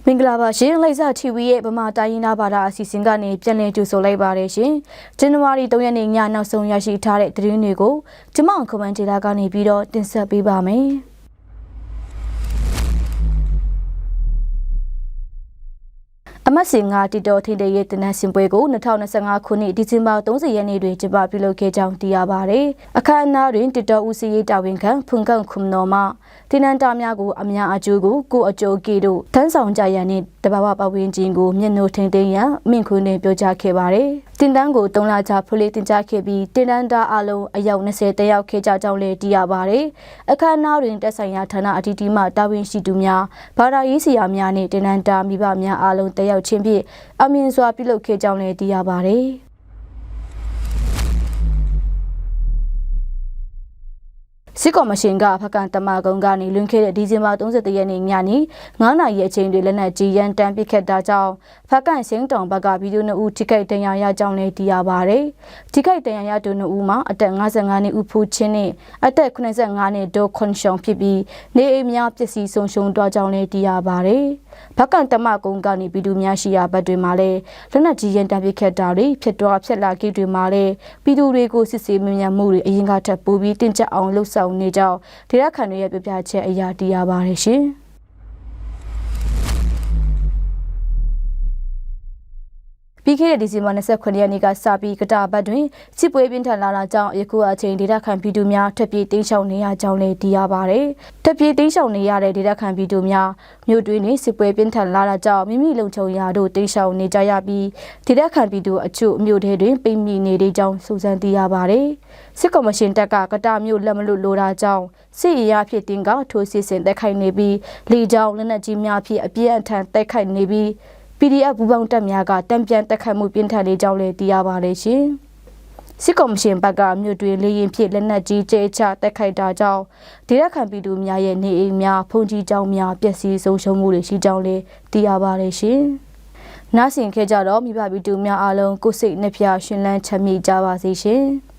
မင်္ဂလာပါရှင်လိုက်စာ TV ရဲ့ဗမာတိုင်းရင်းသားဘာသာအစီအစဉ်ကနေပြန်လည်ကြိုဆိုလိုက်ပါတယ်ရှင်ဇန်နဝါရီ3ရက်နေ့ညနောက်ဆုံးရရှိထားတဲ့သတင်းတွေကိုကျမအောင်ခမန်ဒေတာကနေပြီးတော့တင်ဆက်ပေးပါမယ်အမတ်စင်ငါတီတော်ထင်းတဲ့ရဲ့တနက်စင်ပွဲကို2025ခုနှစ်ဒီဇင်ဘာ30ရက်နေ့တွင်ကျင်းပပြုလုပ်ခဲ့ကြောင်းသိရပါတယ်။အခမ်းအနားတွင်တီတော်ဦးစီးရေးတာဝန်ခံဖွန်ကန်ခုမနော်မှတင်နန်းတာများကိုအများအကျိုးကိုအကျိုးကေတို့တန်းဆောင်ကြရန်နှင့်တဘာဝပတ်ဝန်းကျင်ကိုမျက်နှာထင်သိမ်းရန်မင့်ခွန်းတွင်ပြောကြားခဲ့ပါတယ်။တင်တန်းကို3လကြာဖွလေးတင်ကြားခဲ့ပြီးတင်တန်းတာအလုံးအယောက်20တက်ရောက်ခဲ့ကြကြောင်းလည်းသိရပါတယ်။အခမ်းအနားတွင်တက်ဆိုင်ရာဌာနအသီးသီးမှတာဝန်ရှိသူများဘာသာရေးဆရာများနှင့်တင်နန်းတာမိဘများအလုံးတက်ရောက်ချင်းဖြင့်အမြင့်စွာပြုလုပ်ခဲ့ကြောင်းလည်းသိရပါတယ်။စစ်ကော်မရှင်ကဖကန်တမကုန်းကနေလွန်ခဲ့တဲ့ဒီဇင်ဘာ31ရက်နေ့ညနေ9နာရီအချိန်တွင်လက်နက်ကြီးရန်တမ်းပစ်ခတ်တာကြောင့်ဖကန်စင်းတောင်ဘက်ကဗီဒီယို2ဦးထိခိုက်ဒဏ်ရာရကြောင်းလည်းသိရပါတယ်။ထိခိုက်ဒဏ်ရာရသူ2ဦးမှာအသက်55နှစ်ဦးဖူးချင်းနဲ့အသက်85နှစ်ဒေါ်ခွန်ရှောင်းဖြစ်ပြီးနေအိမ်များပျက်စီးဆုံးရှုံးသွားကြောင်းလည်းသိရပါတယ်။ဖကန်တမကုန်းကနေဗီဒီယိုများရှိရာဘက်တွေမှာလည်းလက်နက်ကြီးရန်တမ်းပစ်ခတ်တာတွေဖြစ်လာခဲ့တွေမှာလည်းပြည်သူတွေကိုစစ်ဆေးမြင်မှုတွေအရင်ကထပ်ပိုပြီးတင်ကျပ်အောင်လှုပ်ဆောင်နေကြောင်းဒေသခံတွေရဲ့ပြပြချက်အရာတရားပါတယ်ရှင်။ပြီးခဲ့တဲ့ဒီဇင်ဘာ29ရက်နေ့ကစပြီးကတာဘတ်တွင်စစ်ပွဲပြင်းထန်လာတာကြောင့်ယခုအချိန်ဒေသခံပြည်သူများထပ်ပြေးတိမ်းရှောင်နေရကြောင်းလည်းသိရပါတယ်။ထပ်ပြေးတိမ်းရှောင်နေရတဲ့ဒေသခံပြည်သူများမြို့တွင်းနေစစ်ပွဲပြင်းထန်လာတာကြောင့်မိမိလုံခြုံရာတို့တိမ်းရှောင်နေကြရပြီးဒေသခံပြည်သူအချို့မြို့ထဲတွင်ပိတ်မိနေတဲ့ကြောင်းစူးစမ်းသိရပါတယ်။စစ်ကော်မရှင်တပ်ကကတာမြို့လက်မလွတ်လိုတာကြောင့်စစ်ရေးအဖြစ်တင်ကထိုးစစ်ဆင်တိုက်ခိုက်နေပြီးလေကြောင်းလက်နက်ကြီးများဖြင့်အပြင်းအထန်တိုက်ခိုက်နေပြီးPDF ဘူပေါင်းတပ်များကတံပြန်တက်ခတ်မှုပြင်းထန်နေကြောင်းလည်းသိရပါတယ်ရှင်။စစ်ကော်မရှင်ဘက်ကမြို့တွင်လေရင်ဖြစ်လက်နက်ကြီးကျဲချတက်ခိုက်တာကြောင့်ဒေသခံပြည်သူများရဲ့နေအိမ်များဖုန်ကြီးကျောင်းများပျက်စီးဆုံးရှုံးမှုတွေရှိကြောင်းလည်းသိရပါတယ်ရှင်။နားဆင်ခဲ့ကြတော့မိဘပြည်သူများအားလုံးကိုယ်စိတ်နှဖျားရှင်လန်းချမ်းမြေ့ကြပါစေရှင်။